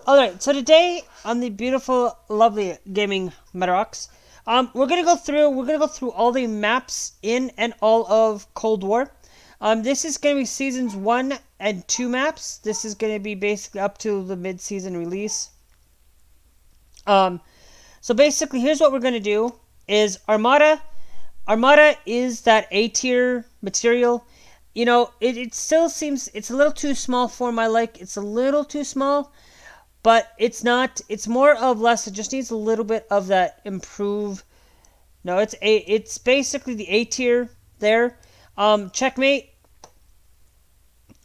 Alright, so today on the beautiful, lovely Gamingmadirocks, we're gonna go through all the maps in and all of Cold War. This is gonna be seasons 1 and 2 maps. This is gonna be basically up to the mid-season release. So basically, here's what we're gonna do: is Armada. Armada is that A tier material. You know, it still seems it's a little too small for my like. It's a little too small. But it's not. It's more of less. It just needs a little bit of that improve. No, it's basically the A tier there. Checkmate.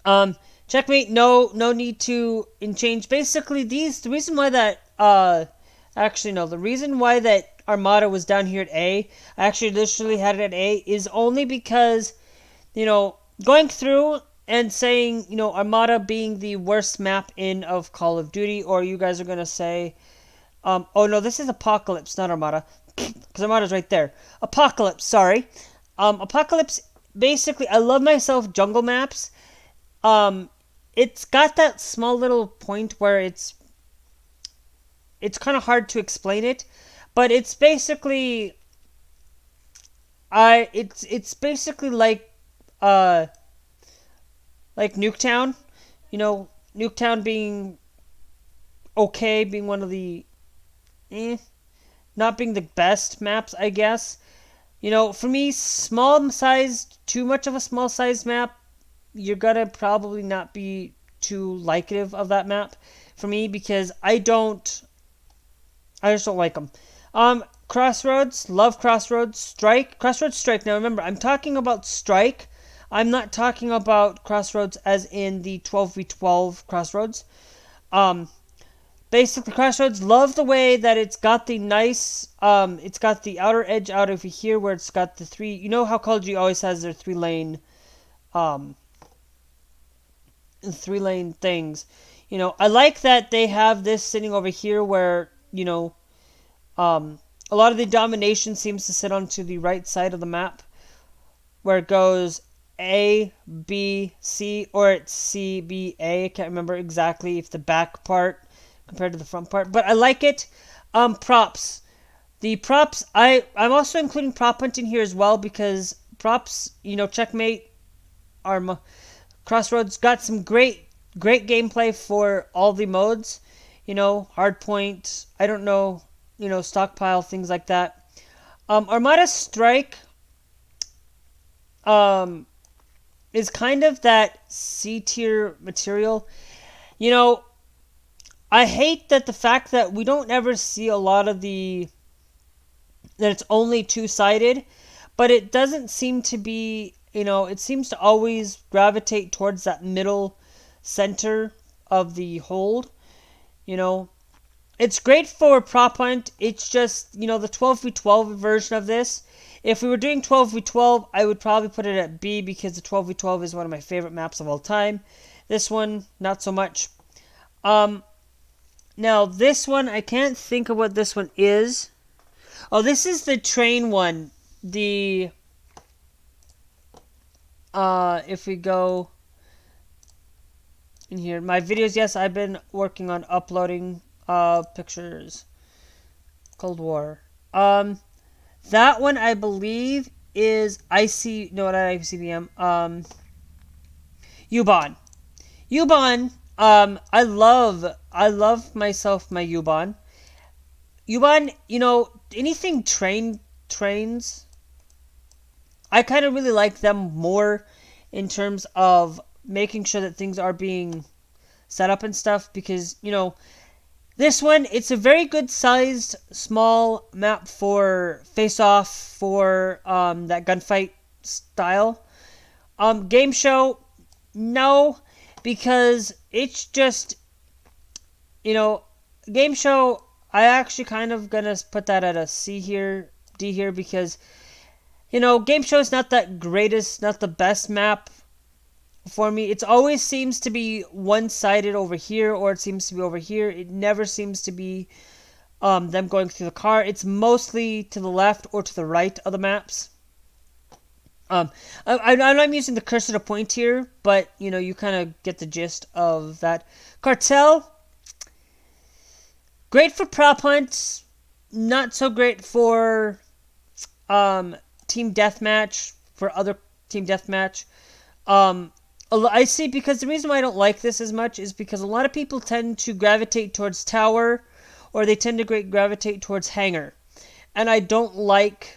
Checkmate. No need to change. Basically, the reason why that actually no, the reason why that Armada was down here at A, I actually literally had it at A, is only because, going through and saying, Armada being the worst map in of Call of Duty, or you guys are going to say, oh no, this is Apocalypse, not Armada, because Armada's right there. Apocalypse, sorry. Apocalypse, basically, I love myself jungle maps. It's got that small little point where it's kind of hard to explain it, but it's basically, it's basically like Nuketown, Nuketown being okay, being one of the, not being the best maps, I guess. For me, small sized, too much of a small sized map, you're gonna probably not be too likeative of that map for me, because I just don't like them. Crossroads, love Crossroads. Strike, Crossroads Strike. Now remember, I'm talking about Strike. I'm not talking about Crossroads as in the 12v12 Crossroads. Basically, Crossroads, love the way that it's got the nice, it's got the outer edge out over here where it's got the three, you know how Call of Duty always has their three-lane things. I like that they have this sitting over here where, a lot of the domination seems to sit onto the right side of the map, where it goes A, B, C, or it's C, B, A. I can't remember exactly if the back part compared to the front part, but I like it. Props. The props, I'm also including prop hunt in here as well, because props, Checkmate, Crossroads got some great gameplay for all the modes. Hardpoint, I don't know, stockpile, things like that. Armada Strike, is kind of that C tier material. I hate that the fact that we don't ever see a lot of that it's only two-sided, but it doesn't seem to be, it seems to always gravitate towards that middle center of the hold. It's great for prop hunt. It's just, the 12v12 version of this. If we were doing 12v12, I would probably put it at B, because the 12v12 is one of my favorite maps of all time. This one, not so much. Now, this one, I can't think of what this one is. Oh, this is the train one. If we go in here, my videos, yes, I've been working on uploading pictures. Cold War. That one, I believe, is not ICBM. U-Bahn. U-Bahn, I love myself my U-Bahn. U-Bahn, anything trains, I kind of really like them more in terms of making sure that things are being set up and stuff, because, this one, it's a very good sized small map for face-off, for that gunfight style. Game show, no, because it's just, game show, I actually kind of gonna put that at a C here, D here, because, game show is not that greatest, not the best map for me. It always seems to be one-sided over here, or it seems to be over here. It never seems to be them going through the car. It's mostly to the left or to the right of the maps. I'm using the cursor to point here, but you kind of get the gist of that. Cartel, Great for prop hunts, not so great for team deathmatch, for other team deathmatch. I see, because the reason why I don't like this as much is because a lot of people tend to gravitate towards tower, or they tend to gravitate towards hangar, and I don't like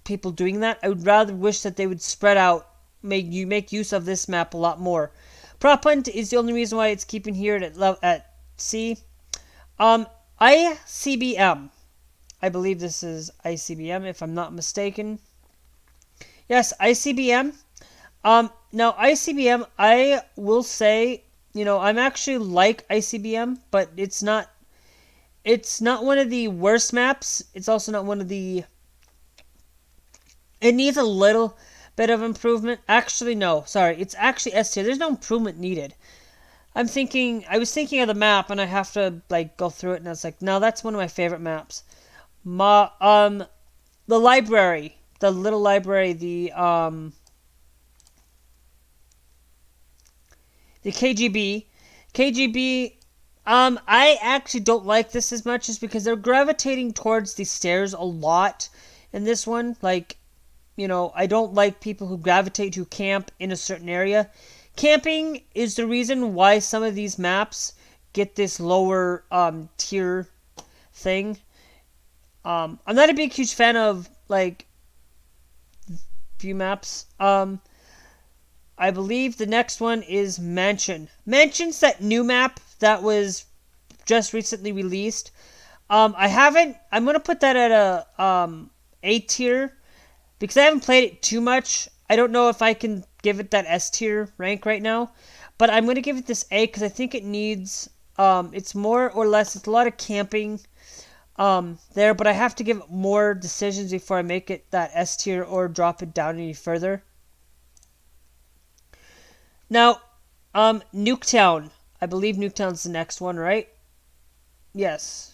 people doing that. I would rather wish that they would spread out, make use of this map a lot more. Prop hunt is the only reason why it's keeping here at C. ICBM. I believe this is ICBM, if I'm not mistaken. Yes, ICBM. Now ICBM, I will say, I'm actually like ICBM, but it's not one of the worst maps. It's also not one of the... It needs a little bit of improvement. Actually, no. Sorry. It's actually S tier. There's no improvement needed. I was thinking of the map, and I have to, go through it, and I was like, no, that's one of my favorite maps. The library. The little library, the KGB. I actually don't like this as much, just because they're gravitating towards the stairs a lot in this one. I don't like people who gravitate to camp in a certain area. Camping is the reason why some of these maps get this lower tier thing. I'm not a huge fan of few maps. I believe the next one is Mansion. Mansion's that new map that was just recently released. I'm gonna put that at A tier, because I haven't played it too much. I don't know if I can give it that S tier rank right now, but I'm going to give it this A, because I think it needs, it's more or less, it's a lot of camping there, but I have to give it more decisions before I make it that S tier or drop it down any further. Now, Nuketown. I believe Nuketown's the next one, right? Yes.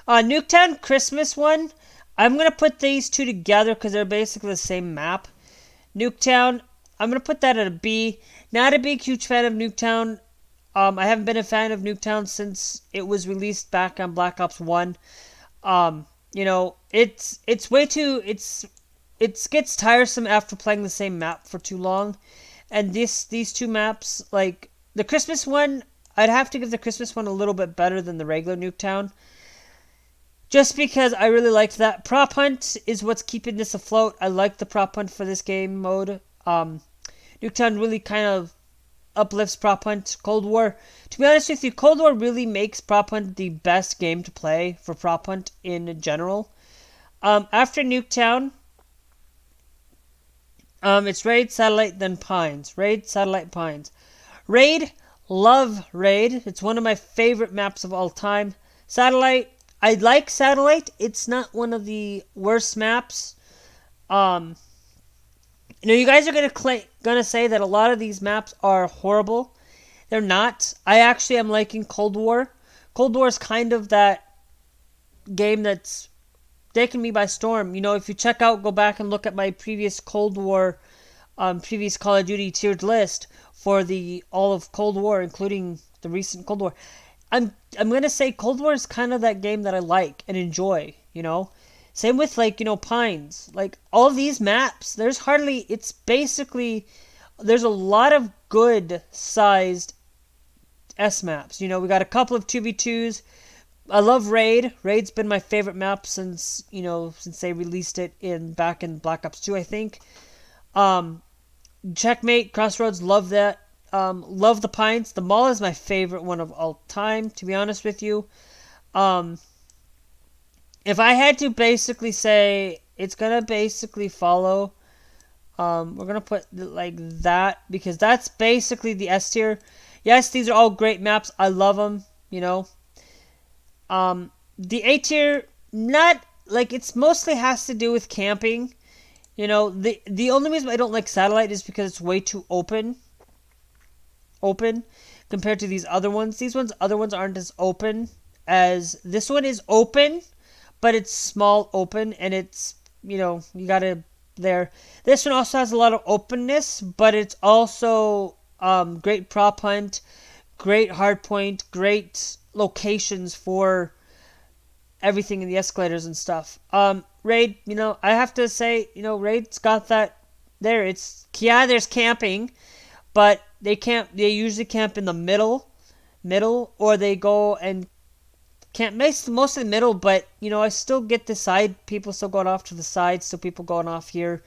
Nuketown Christmas one. I'm going to put these two together because they're basically the same map. Nuketown, I'm going to put that at a B. Not a big, huge fan of Nuketown. I haven't been a fan of Nuketown since it was released back on Black Ops 1. It's way too... It gets tiresome after playing the same map for too long. And these two maps, the Christmas one, I'd have to give the Christmas one a little bit better than the regular Nuketown. Just because I really liked that. Prop hunt is what's keeping this afloat. I like the prop hunt for this game mode. Nuketown really kind of uplifts prop hunt. Cold War, to be honest with you, Cold War really makes prop hunt the best game to play for prop hunt in general. After Nuketown, it's Raid, Satellite, then Pines. Raid, Satellite, Pines. Raid, love Raid. It's one of my favorite maps of all time. Satellite, I like Satellite. It's not one of the worst maps. You guys are gonna say that a lot of these maps are horrible. They're not. I actually am liking Cold War. Cold War is kind of that game that's taken me by storm. If you go back and look at my previous Cold War, previous Call of Duty tiered list for all of Cold War, including the recent Cold War. I'm gonna say Cold War is kind of that game that I like and enjoy. Same with Pines. All these maps, there's a lot of good sized S maps. We got a couple of 2v2s. I love Raid. Raid's been my favorite map since they released it back in Black Ops 2, I think. Checkmate, Crossroads, love that. Love the Pines. The Mall is my favorite one of all time, to be honest with you. If I had to basically say, it's going to basically follow, we're going to put like that, because that's basically the S tier. Yes, these are all great maps. I love them, The A tier, not, it's mostly has to do with camping. The only reason I don't like Satellite is because it's way too open compared to these other ones. Other ones aren't as open as this one is open, but it's small open, and it's, you gotta there. This one also has a lot of openness, but it's also great prop hunt, great hardpoint, great locations for everything in the escalators and stuff. Raid, I have to say, Raid's got that there. Yeah, there's camping, but they usually camp in the middle, or they go and camp most of the middle, but, I still get the side, people still going off to the side, still people going off here.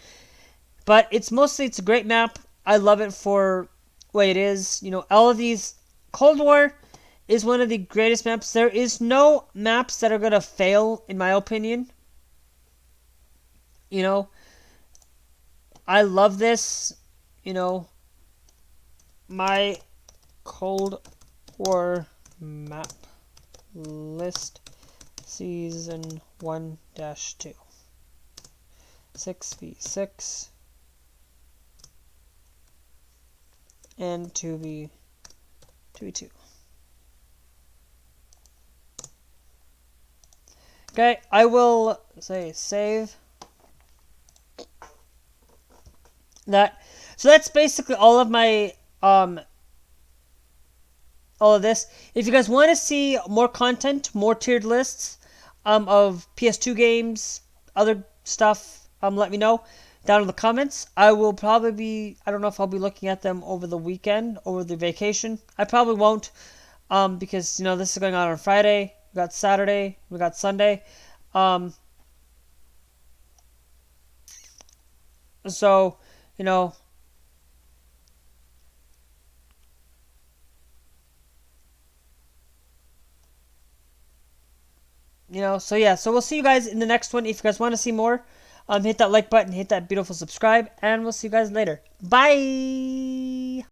But it's a great map. I love it for what it is. All of these, Cold War is one of the greatest maps. There is no maps that are going to fail, in my opinion. I love this. My Cold War map list season 1-2. 6v6 and 2v2. Okay, I will say save that. So that's basically all of my all of this. If you guys want to see more content, more tiered lists of PS2 games, other stuff, let me know down in the comments. I will probably be, I don't know if I'll be looking at them over the weekend, over the vacation. I probably won't, because this is going on Friday. We got Saturday, we got Sunday. So, so yeah, so we'll see you guys in the next one. If you guys want to see more, hit that like button, hit that beautiful subscribe, and we'll see you guys later. Bye!